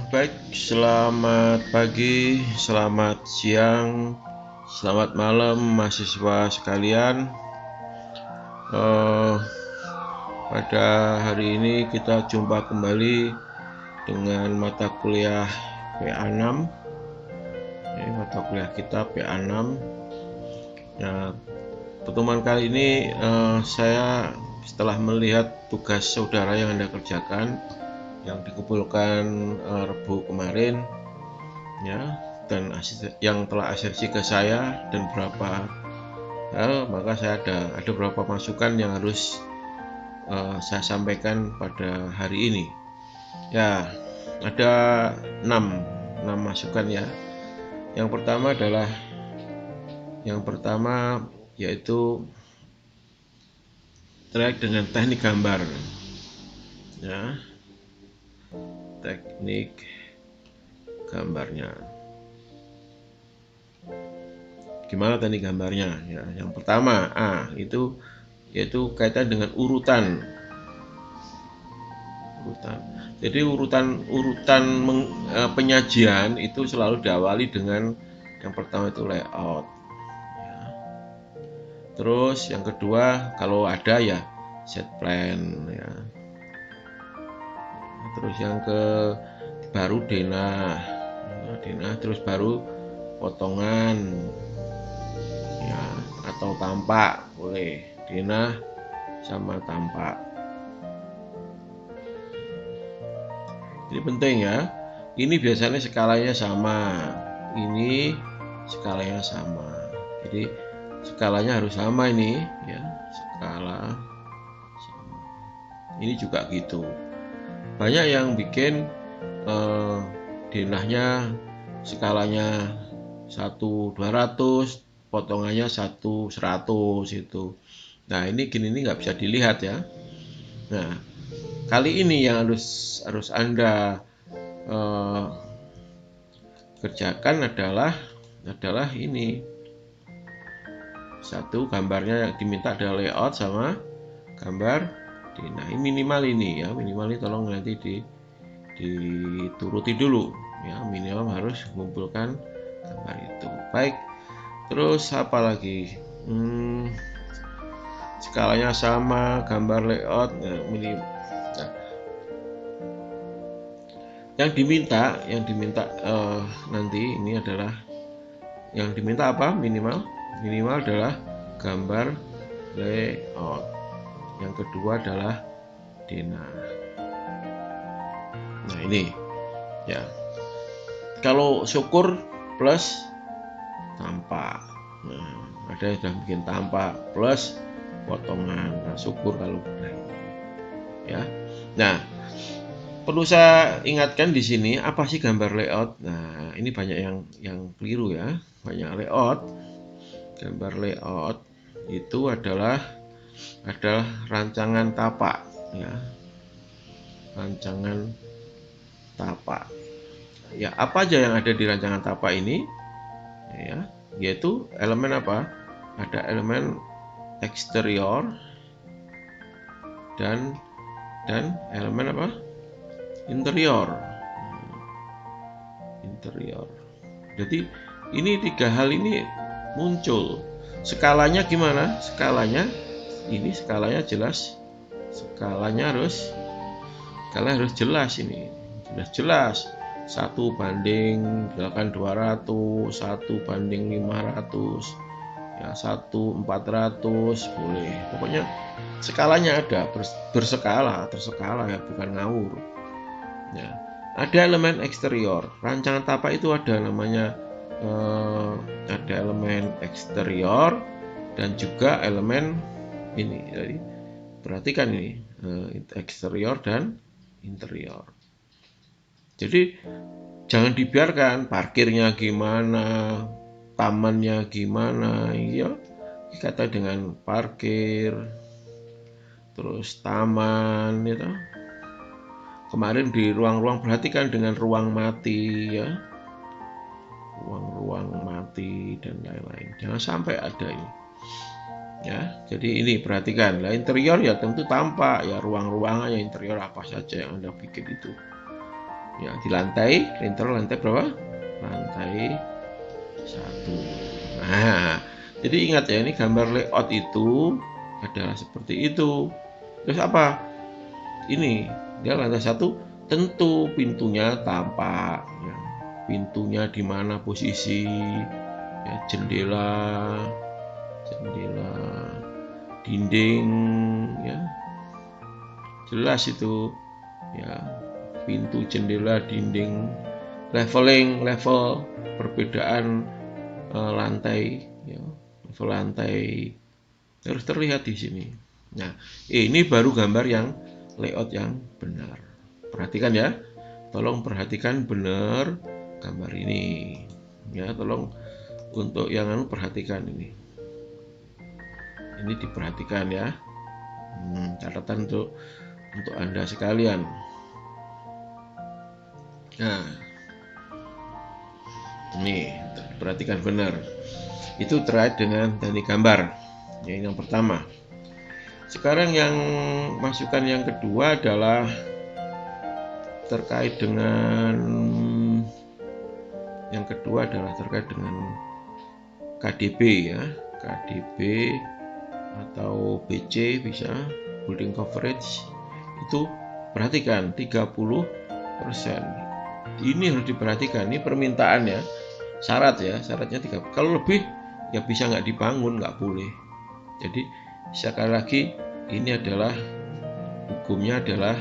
Baik, selamat pagi, selamat siang, selamat malam mahasiswa sekalian. Pada hari ini kita jumpa kembali dengan mata kuliah PA6. Ini mata kuliah kita PA6. Nah, pertemuan kali ini saya setelah melihat tugas saudara yang Anda kerjakan yang dikumpulkan Rabu kemarin ya, dan yang telah asistensi ke saya dan beberapa hal, maka saya ada beberapa masukan yang harus saya sampaikan pada hari ini ya. Ada 6 masukan ya. Yang pertama yaitu terkait dengan teknik gambar ya, teknik gambarnya. Gimana teknik gambarnya ya? Yang pertama itu yaitu kaitan dengan urutan. Jadi urutan penyajian itu selalu diawali dengan yang pertama itu layout ya. Terus yang kedua kalau ada ya set plan ya. Terus yang baru denah, terus baru potongan ya, atau tampak, boleh denah sama tampak. Ini penting ya. Ini biasanya skalanya sama, ini skalanya sama. Jadi skalanya harus sama ini ya, skala sama. Ini juga gitu. Banyak yang bikin denahnya skalanya 1/200, potongannya 1/100 itu. Nah ini nggak bisa dilihat ya. Nah kali ini yang harus Anda kerjakan adalah ini. Satu, gambarnya yang diminta adalah layout sama gambar denah. Ini minimal ini ya, minimal ini tolong nanti dituruti dulu ya, minimal harus mengumpulkan gambar itu. Baik, terus apa lagi? Skalanya sama, gambar layout minimal. Nah, yang diminta nanti ini adalah yang diminta apa? Minimal adalah gambar layout. Yang kedua adalah denah. Nah ini ya, kalau syukur plus tampak. Nah, ada yang sudah bikin tampak plus potongan. Nah, syukur kalau ya. Nah, perlu saya ingatkan di sini apa sih gambar layout. Nah ini banyak yang keliru ya. Banyak gambar layout itu adalah rancangan tapak ya, rancangan tapak ya. Apa aja yang ada di rancangan tapak ini ya, yaitu elemen apa? Ada elemen eksterior dan elemen apa? Interior. Jadi ini 3 hal ini muncul. Skalanya gimana? Skalanya jelas. Skalanya harus jelas ini. Jelas. 1/800, 1/500, ya 1/400 boleh. Pokoknya skalanya ada, terskala ya, bukan ngawur. Ya, ada elemen eksterior. Rancangan tapak itu ada namanya ada elemen eksterior dan juga elemen ini. Jadi perhatikan ini eksterior dan interior. Jadi jangan dibiarkan parkirnya gimana, tamannya gimana ya, kata dengan parkir terus taman gitu. Kemarin di ruang-ruang perhatikan dengan ruang mati ya, ruang mati dan lain-lain, jangan sampai ada ini ya. Jadi ini perhatikan lah, interior ya tentu tampak ya, ruang-ruangannya interior apa saja yang Anda bikin itu Ya, di lantai, lintel lantai berapa? Lantai 1. Nah, jadi ingat ya, ini gambar layout itu adalah seperti itu. Terus apa? Ini dia lantai 1, tentu pintunya tampak ya. Pintunya di mana posisi ya, jendela, dinding ya, jelas itu ya, pintu, jendela, dinding, level perbedaan lantai ya, level lantai harus terlihat di sini. Nah, ini baru gambar yang layout yang benar. Perhatikan ya, tolong perhatikan benar gambar ini ya, tolong untuk yang perhatikan ini diperhatikan ya. Catatan untuk Anda sekalian. Nah, ini perhatikan benar, itu terkait dengan teknik gambar ya, yang pertama. Sekarang yang masukan yang kedua adalah terkait dengan KDB ya, KDB atau BC bisa, building coverage. Itu perhatikan 30%. Ini harus diperhatikan, ini permintaan ya, syaratnya 30. Kalau lebih ya bisa nggak dibangun, nggak boleh. Jadi sekali lagi, ini adalah hukumnya adalah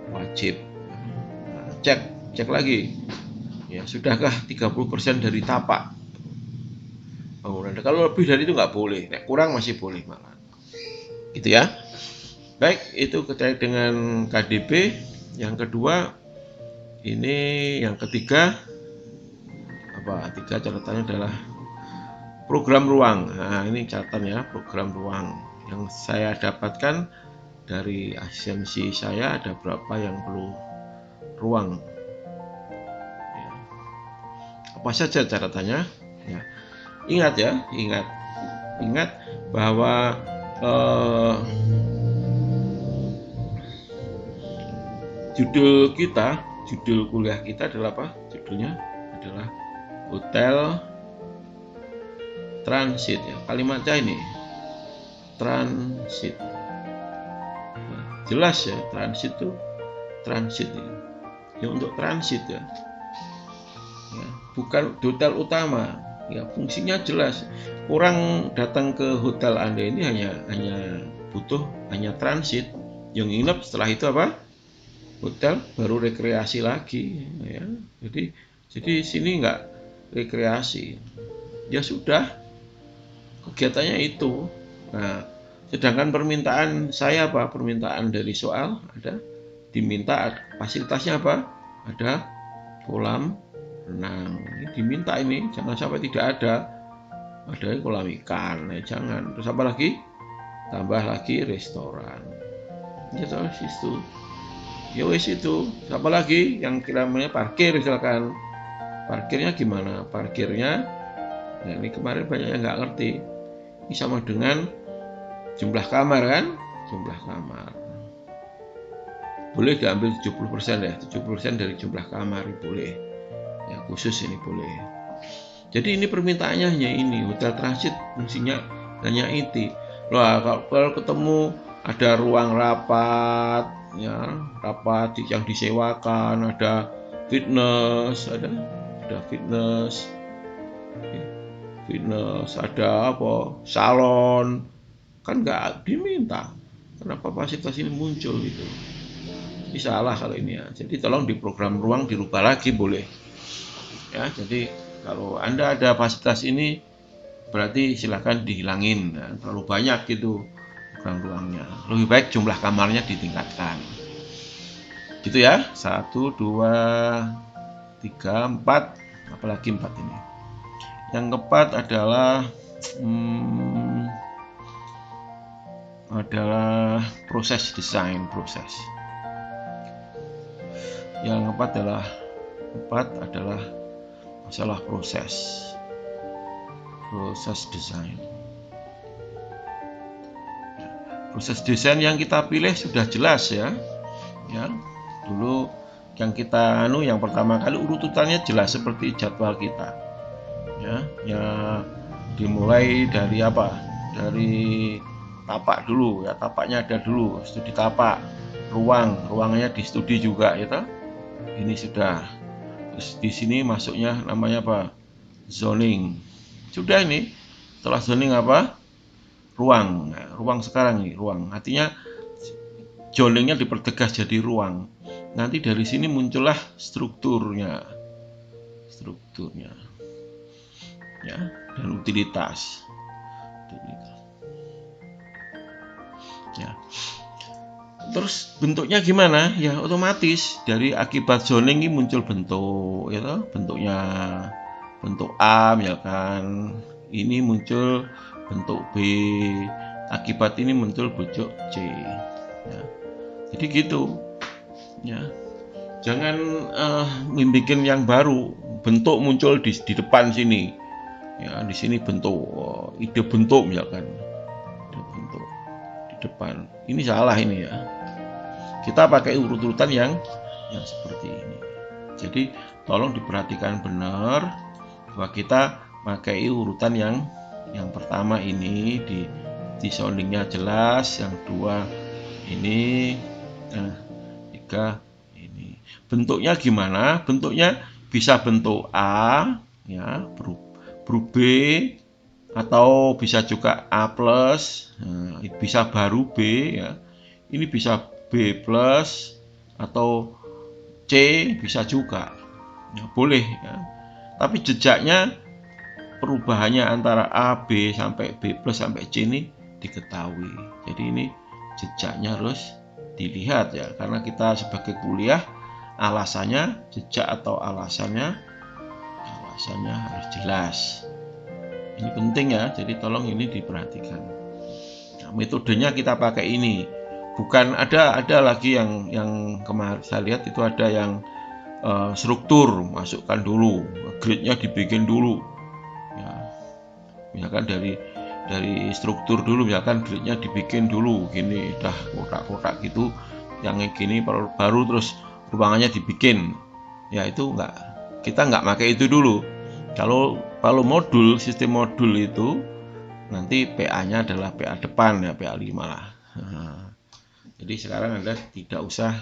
wajib. Nah, cek lagi ya, sudahkah 30% dari tapak bangunan. Kalau lebih dari itu nggak boleh, kurang masih boleh malah gitu ya. Baik, itu terkait dengan KDB. Yang kedua, ini yang ketiga catatannya adalah program ruang. Nah, ini catatan ya, program ruang yang saya dapatkan dari asumsi saya, ada berapa yang perlu ruang ya. Apa saja catatannya ya. Ingat bahwa judul kuliah kita adalah apa? Judulnya adalah hotel transit ya. Kalimatnya ini transit. Nah, jelas ya, transit ya. Ya, untuk transit ya. Bukan hotel utama. Ya, fungsinya jelas. Orang datang ke hotel Anda ini hanya transit. Yang nginep setelah itu apa? Hotel, baru rekreasi lagi ya. Jadi sini enggak rekreasi. Ya sudah, kegiatannya itu. Nah, sedangkan permintaan saya apa? Permintaan dari soal ada diminta fasilitasnya apa? Ada kolam renang. Ini diminta ini, jangan sampai tidak ada. Ada kolam ikan, jangan. Terus apa lagi? Tambah lagi restoran. Ya terus itu. Ya wes itu. Apa lagi? Yang kiranya parkir misalkan. Parkirnya gimana? Parkirnya, nah ini kemarin banyak yang nggak ngerti. Ini sama dengan jumlah kamar kan? Jumlah kamar. Boleh diambil 70% ya, 70% dari jumlah kamar boleh. Ya khusus ini boleh. Jadi ini permintaannya hanya ini, hotel transit fungsinya hanya itu. Loh, kalau ketemu ada ruang rapat, ya rapat yang disewakan, ada fitness, ada fitness, ada apa? Salon, kan nggak diminta. Kenapa fasilitas ini muncul gitu? Ini salah kalau ini ya. Jadi tolong di program ruang dirubah lagi boleh. Ya, jadi kalau Anda ada fasilitas ini berarti silakan dihilangin. Nah, terlalu banyak gitu program ruangnya. Lebih baik jumlah kamarnya ditingkatkan. Gitu ya. 1, 2, 3, 4. Apalagi 4 ini. Yang keempat adalah proses desain. Yang keempat adalah masalah proses desain. Proses desain yang kita pilih sudah jelas ya. Dulu yang pertama kali urutannya jelas seperti jadwal kita. Ya, dimulai dari apa? Dari tapak dulu ya, tapaknya ada dulu, studi tapak, ruangnya di studi juga ya. Ini sudah. Terus di sini masuknya namanya apa? Zoning. Sudah ini. Setelah zoning apa? Ruang. Nah, ruang sekarang nih, ruang. Artinya zoningnya dipertegas jadi ruang. Nanti dari sini muncullah strukturnya. Ya, dan utilitas. Ya. Terus bentuknya gimana? Ya otomatis dari akibat zoning ini muncul bentuk, ya toh? Bentuknya bentuk A misalkan, ini muncul bentuk B, akibat ini muncul bentuk C. Ya. Jadi gitu, ya. Jangan membuat yang baru, bentuk muncul di depan sini. Ya, di sini bentuk, ide bentuk misalkan, ide bentuk di depan. Ini salah ini ya. Kita pakai urut-urutan yang seperti ini. Jadi tolong diperhatikan benar bahwa kita pakai urutan yang pertama ini di soundingnya jelas, yang dua ini, nah, tiga ini. Bentuknya gimana? Bentuknya bisa bentuk A ya, huruf B, atau bisa juga A plus, nah, bisa baru B ya. Ini bisa B plus atau C bisa juga ya, boleh ya. Tapi jejaknya perubahannya antara A, B sampai B plus sampai C ini diketahui. Jadi ini jejaknya harus dilihat ya, karena kita sebagai kuliah alasannya, jejak atau alasannya harus jelas. Ini penting ya, jadi tolong ini diperhatikan. Nah, metodenya kita pakai ini. Bukan ada lagi yang kemarin saya lihat itu ada yang struktur masukkan dulu, grade-nya dibikin dulu. Ya, misalkan dari struktur dulu, misalkan grade-nya dibikin dulu, gini, udah kotak-kotak gitu, yang gini baru terus ruangannya dibikin. Ya itu kita nggak pakai itu dulu. Kalau modul, sistem modul itu nanti PA-nya adalah PA depan ya, PA 5 lah. Jadi sekarang Anda tidak usah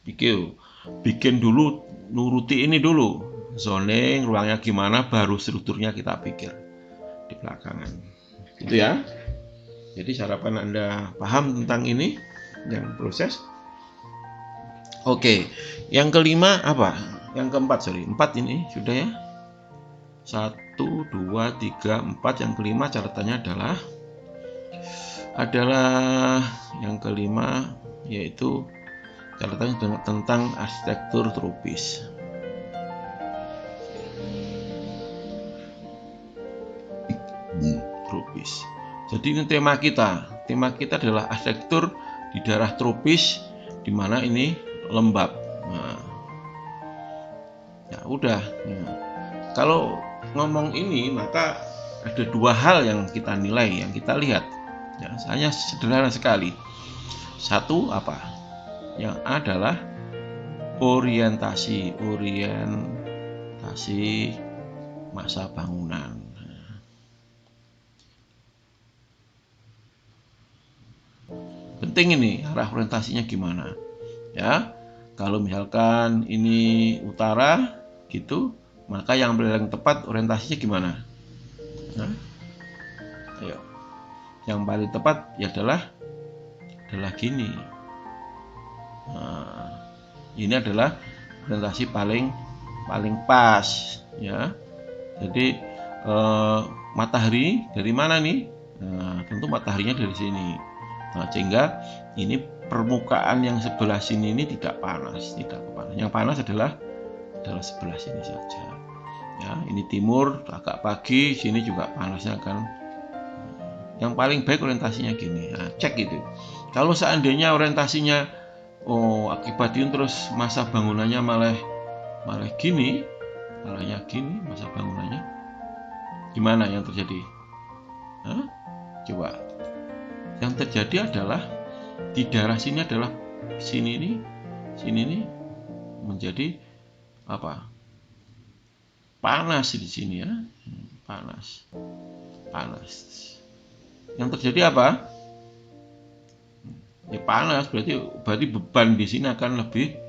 bikin dulu, nuruti ini dulu, zoning, ruangnya gimana, baru strukturnya kita pikir di belakangan. Itu ya. Jadi harapan Anda paham tentang ini, yang proses. Oke, yang kelima apa? Yang keempat, 4 ini sudah ya. 1, 2, 3, 4. Yang kelima catatannya adalah yang kelima, yaitu catatan tentang arsitektur tropis. Jadi ini tema kita adalah arsitektur di daerah tropis, di mana ini lembab. Nah, ya udah. Ya. Kalau ngomong ini, maka ada 2 hal yang kita nilai, yang kita lihat. Ya, hanya sederhana sekali. Satu apa? Yang adalah orientasi masa bangunan. Penting ini arah orientasinya gimana? Ya, kalau misalkan ini utara gitu, maka yang paling tepat orientasinya gimana? Nah, ayo. Yang paling tepat ya adalah gini. Nah, ini adalah orientasi paling pas ya. Jadi matahari dari mana nih? Nah, tentu mataharinya dari sini. Nah, sehingga ini permukaan yang sebelah sini ini tidak panas. Yang panas adalah sebelah sini saja. Ya, ini timur, agak pagi, sini juga panasnya kan. Yang paling baik orientasinya gini. Nah, cek itu. Kalau seandainya orientasinya akibat ini terus masa bangunannya malah gini, masa bangunannya gimana yang terjadi? Coba. Yang terjadi adalah di daerah sini adalah sini nih menjadi apa? Panas di sini ya. Panas. Yang terjadi apa? Ya panas, berarti beban di sini akan lebih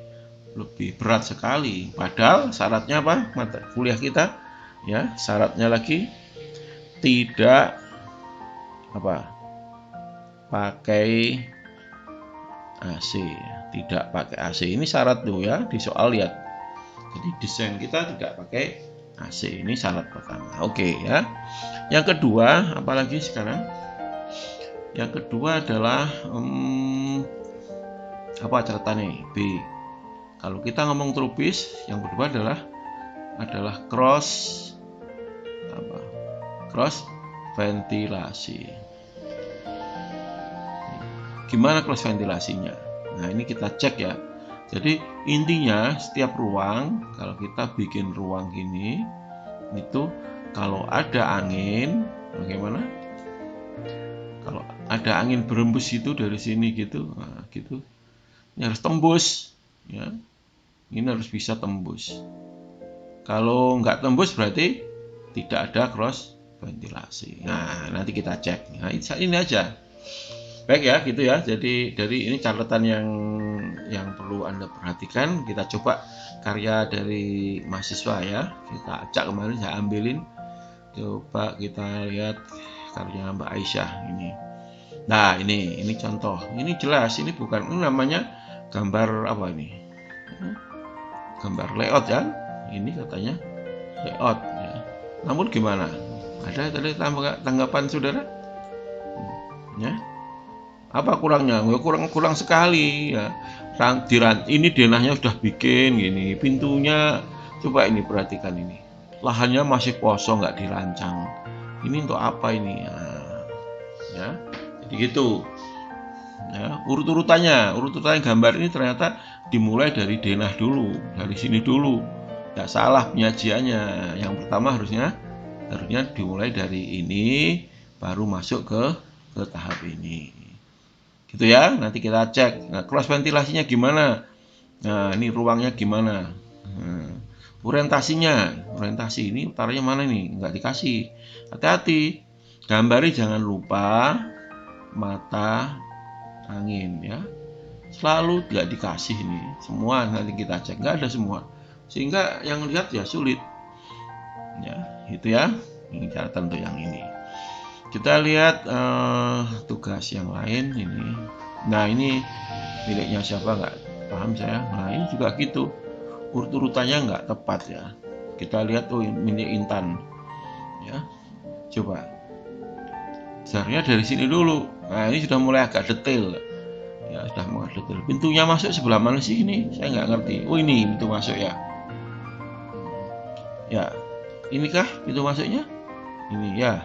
berat sekali. Padahal syaratnya apa? Mata kuliah kita ya, syaratnya lagi tidak apa? Pakai AC, tidak pakai AC. Ini syarat tuh ya, di soal lihat. Jadi desain kita tidak pakai AC, ini syarat pertama. Oke ya. Yang kedua, apalagi sekarang? Yang kedua adalah apa catatannya? B. Kalau kita ngomong trubis, yang kedua adalah cross ventilasi. Gimana cross ventilasinya? Nah, ini kita cek ya. Jadi intinya setiap ruang, kalau kita bikin ruang gini, itu kalau ada angin, bagaimana? Kalau ada angin berembus itu dari sini gitu, nah, gitu, ini harus tembus, ya. Ini harus bisa tembus. Kalau nggak tembus berarti tidak ada cross ventilasi. Nah, nanti kita cek. Nah, ini aja. Baik ya, gitu ya. Jadi dari ini catatan yang perlu Anda perhatikan. Kita coba karya dari mahasiswa ya. Kita acak kemarin saya ambilin. Coba kita lihat karya Mbak Aisyah ini. Nah, ini contoh. Ini jelas, ini bukan, ini namanya gambar apa ini? Gambar layout ya. Ini katanya layout ya. Namun gimana? Ada tadi tanggapan saudara? Ya. Apa kurangnya? Kurang sekali ya. Ini denahnya sudah bikin gini, pintunya coba ini perhatikan ini. Lahannya masih kosong, nggak dirancang. Ini untuk apa ini? Ya. Jadi gitu. Ya, urutan gambar ini ternyata dimulai dari denah dulu, dari sini dulu. Tidak salah penyajiannya. Yang pertama harusnya dimulai dari ini, baru masuk ke tahap ini. Gitu ya. Nanti kita cek. Nah, cross ventilasinya gimana? Nah, ini ruangnya gimana? Nah, orientasi ini utaranya mana nih? Nggak dikasih. Hati-hati. Gambari jangan lupa mata angin ya, selalu tidak dikasih ini semua. Nanti kita cek nggak ada semua, sehingga yang lihat ya sulit ya. Itu ya, ini catatan untuk yang ini. Kita lihat tugas yang lain ini. Nah, ini miliknya siapa nggak paham saya. Nah, ini juga gitu, urutannya nggak tepat ya. Kita lihat milik Intan ya. Coba seharusnya dari sini dulu. Nah, ini sudah mulai agak detail ya, sudah mulai detail. Pintunya masuk sebelah mana sih ini? Saya nggak ngerti. Oh, ini pintu masuk ya. Ya, inikah pintu masuknya? Ini ya.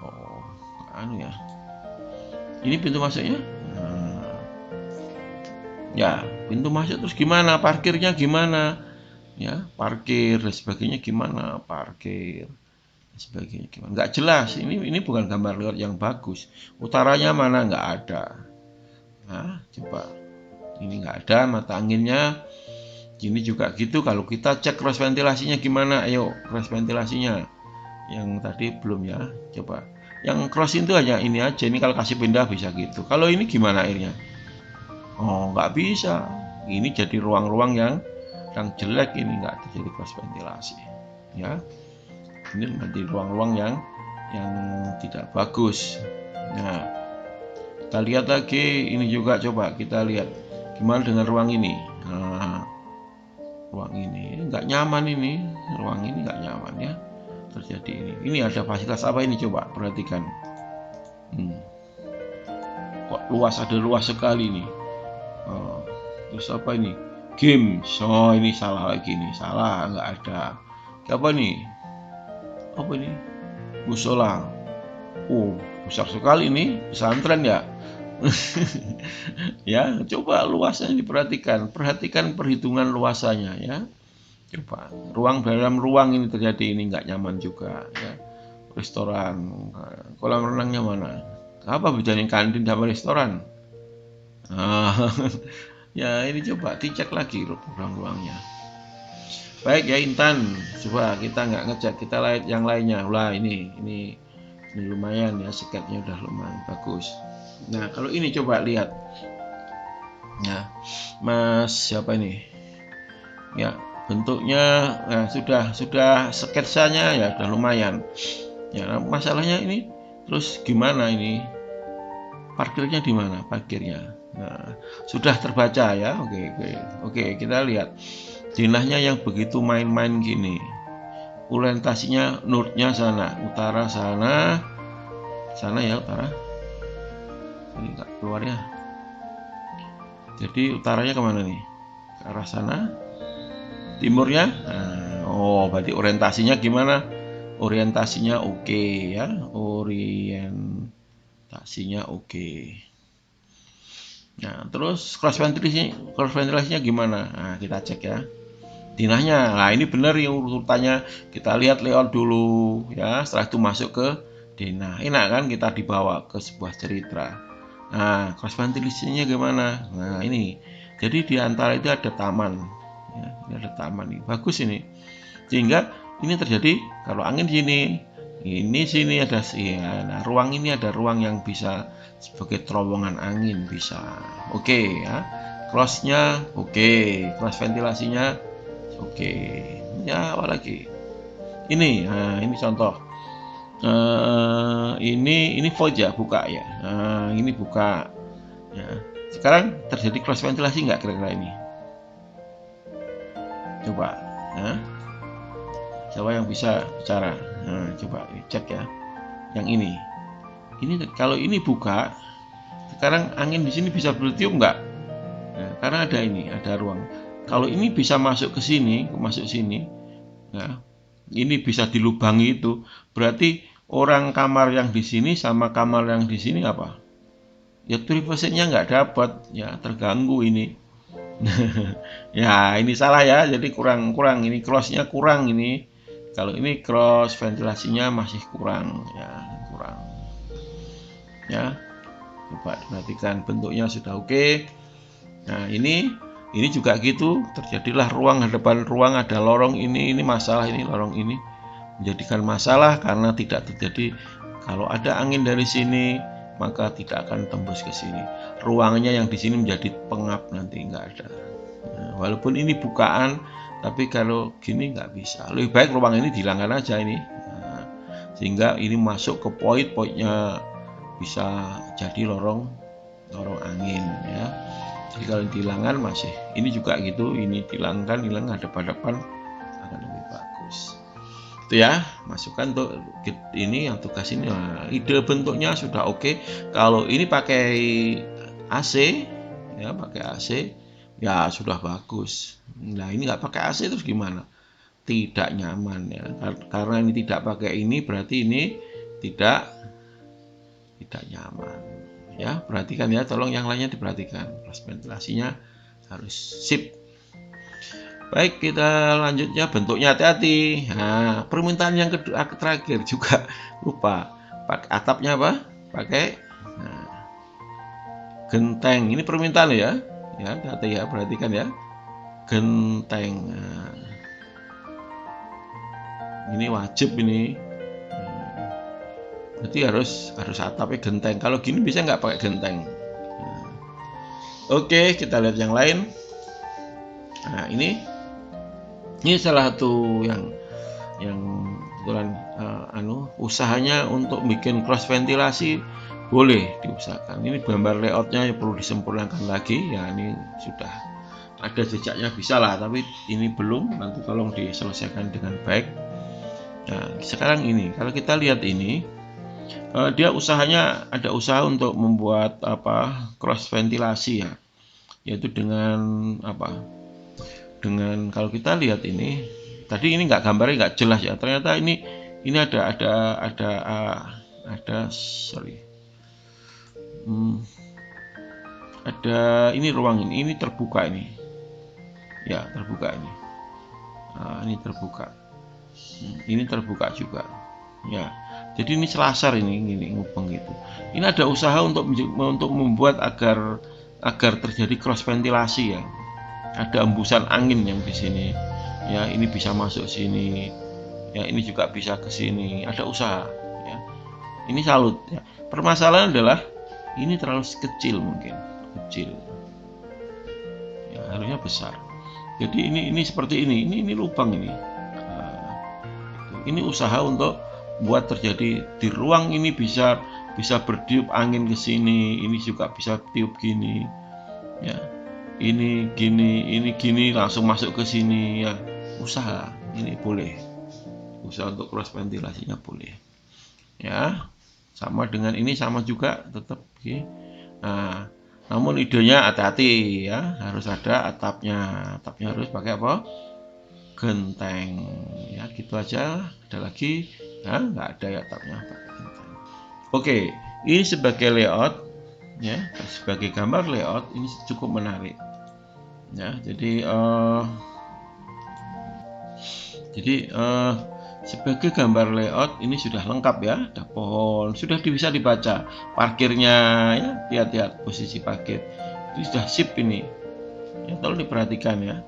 Oh, ya. Ini pintu masuknya. Nah, ya, pintu masuk terus gimana? Parkirnya gimana? Ya, parkir dan sebagainya gimana? Parkir sebagainya gimana, nggak jelas. Ini bukan gambar layout yang bagus. Utaranya mana, nggak ada. Nah, coba ini nggak ada mata anginnya. Ini juga gitu. Kalau kita cek cross ventilasinya gimana, ayo cross ventilasinya yang tadi belum ya. Coba yang cross itu hanya ini aja. Ini kalau kasih pindah bisa gitu. Kalau ini gimana airnya? Oh, nggak bisa. Ini jadi ruang-ruang yang jelek, ini nggak terjadi cross ventilasi ya. Ini nanti ruang-ruang yang tidak bagus. Nah, kita lihat lagi ini juga. Coba kita lihat gimana dengan ruang ini. Nah, ruang ini nggak nyaman, ini ruang ini nggak nyaman ya, terjadi ini ada fasilitas apa ini, coba perhatikan. Kok ada luas sekali nih. Terus apa ini, game. So ini salah lagi nih, salah, nggak ada. Apa nih? Apa ini? Musola. Oh, besar sekali ini, pesantren ya. Ya, coba luasnya diperhatikan. Perhatikan perhitungan luasannya ya. Coba dalam ruang ini terjadi ini nggak nyaman juga ya. Restoran, kolam renangnya mana? Apa bedanya kantin sama restoran? Ya ini coba dicek lagi ruang-ruangnya. Baik ya Intan, coba kita nggak ngecek, kita lihat yang lainnya. Lah ini lumayan ya, sekatnya udah lumayan bagus. Nah kalau ini coba lihat. Nah Mas siapa ini? Ya bentuknya nah, sudah sketsanya ya udah lumayan. Ya masalahnya ini terus gimana ini? Parkirnya di mana? Parkirnya. Nah sudah terbaca ya. Oke kita lihat. Dinahnya yang begitu main-main gini, orientasinya northnya sana, utara sana ya utara. Ini nggak keluar ya. Jadi utaranya kemana nih? Ke arah sana. Timurnya. Nah, berarti orientasinya gimana? Orientasinya oke ya. Orientasinya oke. Nah, terus cross ventilasinya gimana? Nah, kita cek ya. Dinahnya, nah ini benar yang urutannya, kita lihat layout dulu ya, setelah itu masuk ke dinah. Enak kan kita dibawa ke sebuah cerita. Nah cross ventilasinya gimana? Nah ini, jadi di antara itu ada taman ya, ini ada taman nih, bagus ini, sehingga ini terjadi kalau angin sini, ini sini ada ya, nah ruang ini ada ruang yang bisa sebagai terowongan angin bisa. Oke ya, crossnya oke, cross ventilasinya oke, ya apalagi ini, nah ini contoh, ini void ya, buka ya, nah ini buka ya. Sekarang terjadi cross ventilasi nggak kira-kira ini? Coba, nah siapa yang bisa bicara? Nah coba cek ya, yang ini kalau ini buka, sekarang angin di sini bisa bertiup nggak? Nah, karena ada ruang. Kalau ini bisa masuk ke sini, masuk sini, ya, ini bisa dilubangi itu, berarti orang kamar yang di sini sama kamar yang di sini apa? Ya privasinya nggak dapat, ya terganggu ini. Ya ini salah ya, jadi kurang ini crossnya kurang ini. Kalau ini cross ventilasinya masih kurang, ya kurang. Ya, coba perhatikan bentuknya sudah oke. Nah ini juga gitu, terjadilah ruang hadapan ruang, ada lorong ini masalah, ini lorong ini menjadikan masalah karena tidak terjadi. Kalau ada angin dari sini maka tidak akan tembus ke sini, ruangnya yang di sini menjadi pengap, nanti nggak ada. Nah, walaupun ini bukaan tapi kalau gini nggak bisa, lebih baik ruang ini dihilangkan aja ini. Nah, sehingga ini masuk ke poin-poinnya bisa jadi lorong angin ya. Jadi kalau dihilangkan masih, ini juga gitu, ini dihilangkan hadapan-hadapan akan lebih bagus. Itu ya, masukkan untuk ini yang tugas ini. Nah, ide bentuknya sudah oke. Kalau ini pakai AC, ya pakai AC, ya sudah bagus. Nah ini nggak pakai AC terus gimana? Tidak nyaman ya, karena ini tidak pakai ini berarti ini tidak nyaman. Ya perhatikan ya, tolong yang lainnya diperhatikan, cross ventilasinya harus sip. Baik, kita lanjutnya bentuknya, hati-hati. Nah permintaan yang kedua terakhir juga lupa, pakai atapnya apa? Pakai genteng. Ini permintaan ya, hati ya, perhatikan ya, genteng. Nah, ini wajib ini. Berarti harus atapnya genteng. Kalau gini bisa nggak pakai genteng? Nah, oke, kita lihat yang lain. Nah ini salah satu yang kebetulan usahanya untuk bikin cross ventilasi, boleh diusahakan. Ini gambar layoutnya yang perlu disempurnakan lagi. Ya ini sudah ada jejaknya, bisa lah, tapi ini belum. Nanti tolong diselesaikan dengan baik. Nah sekarang ini kalau kita lihat ini, dia usahanya ada usaha untuk membuat cross ventilasi ya, yaitu dengan dengan kalau kita lihat ini tadi, ini gambarnya nggak jelas ya, ternyata ini ada ini ruang ini terbuka ini ya, terbuka ini. Nah, ini terbuka, ini terbuka juga ya. Jadi ini selasar ini ngubeng gitu. Ini ada usaha untuk membuat agar agar terjadi cross ventilasi ya. Ada embusan angin yang di sini. Ya, ini bisa masuk sini. Ya, ini juga bisa ke sini. Ada usaha ya. Ini salut ya. Permasalahan adalah ini terlalu kecil mungkin. Kecil. Ya, harusnya besar. Jadi ini seperti ini. Ini lubang ini. Nah, ini usaha untuk buat terjadi di ruang ini bisa bertiup angin ke sini, ini juga bisa tiup gini ya, ini gini langsung masuk ke sini ya. Usaha ini boleh, usaha untuk cross ventilasinya boleh ya. Sama dengan ini, sama juga tetap okay. Nah, namun idenya hati-hati ya, harus ada atapnya harus pakai apa, genteng ya. Gitu aja. Ada lagi ya? Nggak ada ya atapnya pakai genteng. Oke, ini sebagai layout ya, sebagai gambar layout ini cukup menarik ya. Jadi sebagai gambar layout ini sudah lengkap ya. Ada pohon, sudah bisa dibaca parkirnya ya. Lihat posisi parkir ini sudah sip ini ya, tolong diperhatikan ya.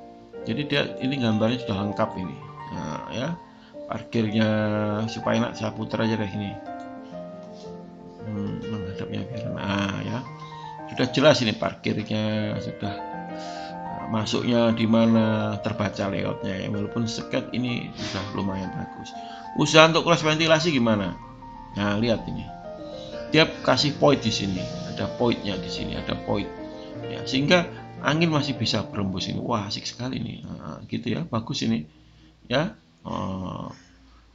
Jadi ini gambarnya sudah lengkap ini. Nah ya, parkirnya supaya enak saya putar aja deh ini. Menghadapnya biar ya. Sudah jelas ini parkirnya, sudah masuknya di mana, terbaca layoutnya ya. Walaupun seket ini sudah lumayan bagus. Usaha untuk cross ventilasi gimana? Nah lihat ini, dia kasih point di sini, ada pointnya di sini, ada point ya, sehingga angin masih bisa berembus ini. Wah asik sekali nih. Nah, gitu ya, bagus ini ya.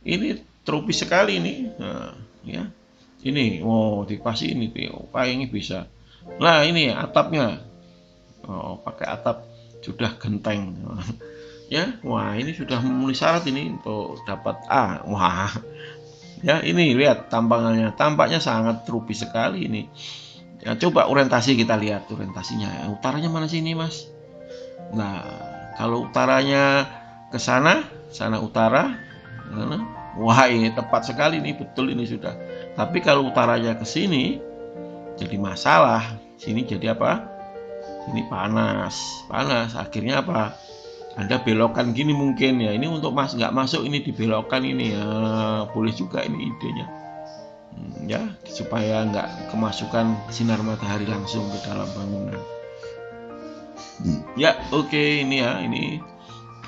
Ini tropis sekali ini. Nah, ya ini dikasih ini ini bisa. Nah ini atapnya, pakai atap sudah genteng ya. Wah ini sudah memenuhi syarat ini untuk dapat A. Wah ya, ini lihat tampaknya sangat tropis sekali ini ya. Coba orientasi kita lihat orientasinya, utaranya mana sini mas? Nah kalau utaranya ke sana utara, wah ini tepat sekali nih, betul ini sudah. Tapi kalau utaranya ke sini jadi masalah. Sini jadi apa? Sini panas. Akhirnya apa? Anda belokkan gini mungkin ya. Ini untuk nggak masuk ini dibelokkan ini ya. Boleh juga ini idenya. Ya supaya nggak kemasukan sinar matahari langsung ke dalam bangunan. Ya oke, ini ya ini.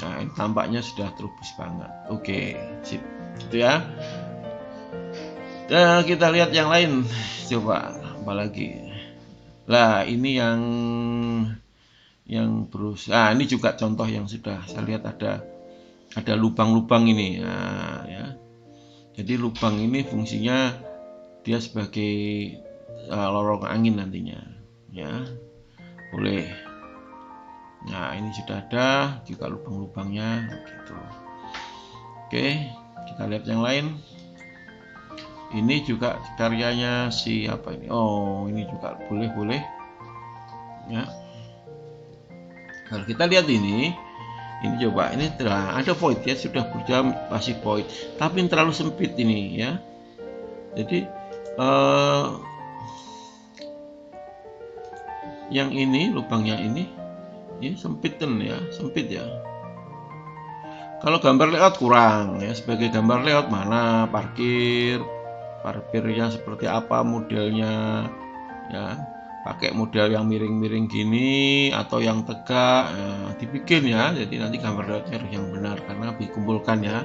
Nah ini tampaknya sudah tropis banget. Oke sip gitu ya. Dan kita lihat yang lain, coba apalagi. Lah ini yang berusaha. Ini juga contoh yang sudah saya lihat ada lubang-lubang ini ya. Jadi lubang ini fungsinya dia sebagai lorong angin nantinya ya, boleh. Nah ini sudah ada juga lubang-lubangnya gitu. Oke, kita lihat yang lain. Ini juga karyanya siapa ini? Oh ini juga boleh ya. Kalau kita lihat ini coba ini ada void ya, sudah berjam masih void, tapi terlalu sempit ini ya. Jadi yang ini lubangnya ini sempit ya. Kalau gambar layout kurang ya. Sebagai gambar layout mana parkirnya seperti apa modelnya ya, pakai model yang miring-miring gini atau yang tegak dibikin ya. Jadi nanti gambar layoutnya harus yang benar karena dikumpulkan ya,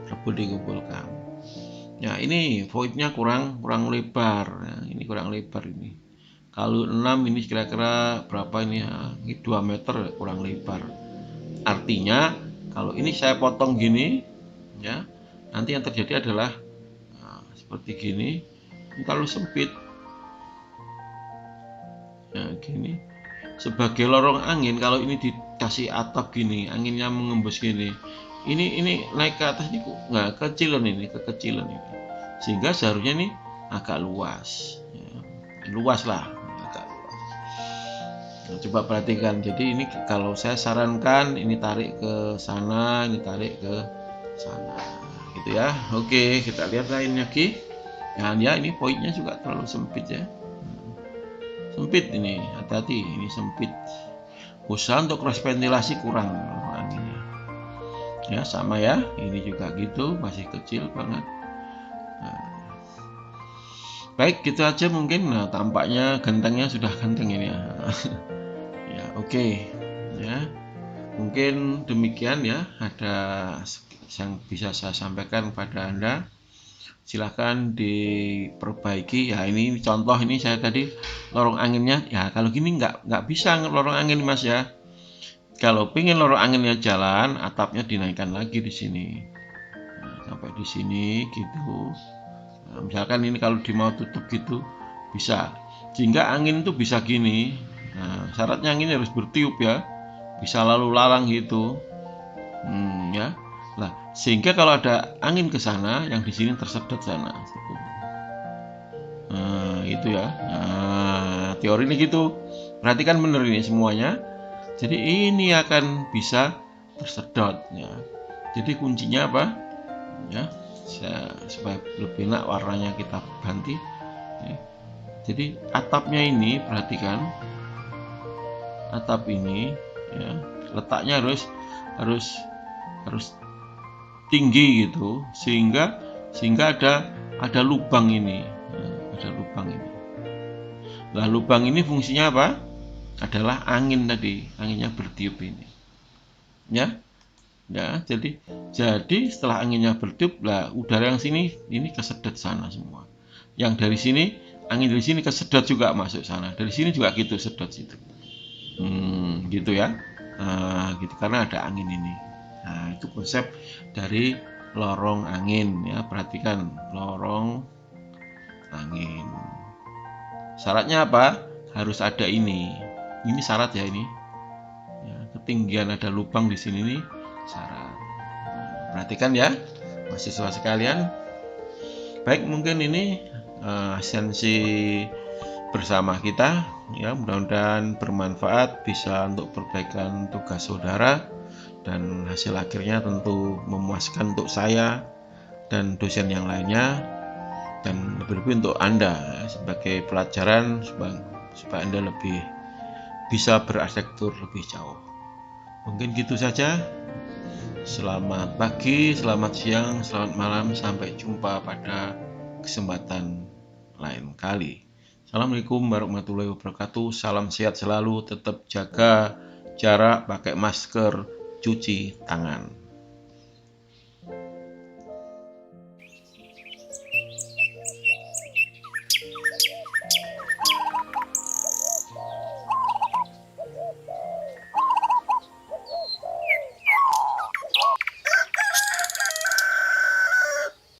dikumpulkan. Ya ini voidnya kurang lebar ya. Ini kurang lebar ini. Kalau 6 ini kira-kira berapa ini ya? Ini 2 meter kurang lebar. Artinya kalau ini saya potong gini ya, nanti yang terjadi adalah seperti gini, terlalu sempit ya, gini sebagai lorong angin. Kalau ini dikasih atap gini, anginnya mengembus gini, ini naik ke atas ini nggak kekecilan ini, sehingga seharusnya ini agak luas ya. Luas lah, agak luas. Nah, coba perhatikan. Jadi ini kalau saya sarankan ini tarik ke sana, ini tarik ke sana gitu ya. Oke, kita lihat lain lagi. Nah ya ini poinnya juga terlalu sempit ya, sempit ini, hati-hati, ini sempit. Usaha untuk cross ventilasi kurang anginnya. Ya sama ya, ini juga gitu, masih kecil banget. Nah, baik, gitu aja mungkin. Nah, tampaknya gentengnya sudah ganteng ini ya. Ya, oke. Ya, mungkin demikian ya, ada yang bisa saya sampaikan pada Anda. Silahkan diperbaiki ya. Ini contoh, ini saya tadi lorong anginnya ya, kalau gini nggak bisa lorong angin Mas ya. Kalau pengen lorong anginnya jalan, atapnya dinaikkan lagi di sini. Nah, sampai di sini gitu. Nah, misalkan ini kalau mau tutup gitu bisa, sehingga angin itu bisa gini. Nah, syaratnya angin harus bertiup ya, bisa lalu lalang gitu. Ya. Nah, sehingga kalau ada angin ke sana, yang di sini tersedot sana. Gitu. Nah, itu ya. Nah, teori ini gitu. Perhatikan bener ini semuanya. Jadi ini akan bisa tersedot ya. Jadi kuncinya apa? Ya, supaya lebih enak warnanya kita ganti. Ya. Jadi atapnya ini, perhatikan atap ini ya, letaknya harus tinggi gitu, sehingga ada lubang ini. Nah, ada lubang ini. Nah, lubang ini fungsinya apa? Adalah angin tadi, anginnya bertiup ini. Ya. Ya, jadi setelah anginnya bertiup, lah udara yang sini ini kesedot sana semua. Yang dari sini, angin dari sini kesedot juga masuk sana. Dari sini juga gitu, sedot situ. Gitu ya. Nah, gitu karena ada angin ini. Nah, itu konsep dari lorong angin ya. Perhatikan lorong angin. Syaratnya apa? Harus ada ini. Ini syarat ya ini. Ya, ketinggian ada lubang di sini nih syarat. Perhatikan ya, mahasiswa sekalian. Baik, mungkin ini esensi bersama kita ya, mudah-mudahan bermanfaat, bisa untuk perbaikan tugas saudara, dan hasil akhirnya tentu memuaskan untuk saya dan dosen yang lainnya, dan lebih-lebih untuk Anda sebagai pelajaran supaya Anda lebih bisa berarsitektur lebih jauh. Mungkin gitu saja. Selamat pagi, selamat siang, selamat malam, sampai jumpa pada kesempatan lain kali. Assalamualaikum warahmatullahi wabarakatuh. Salam sehat selalu, tetap jaga jarak, pakai masker, cuci tangan.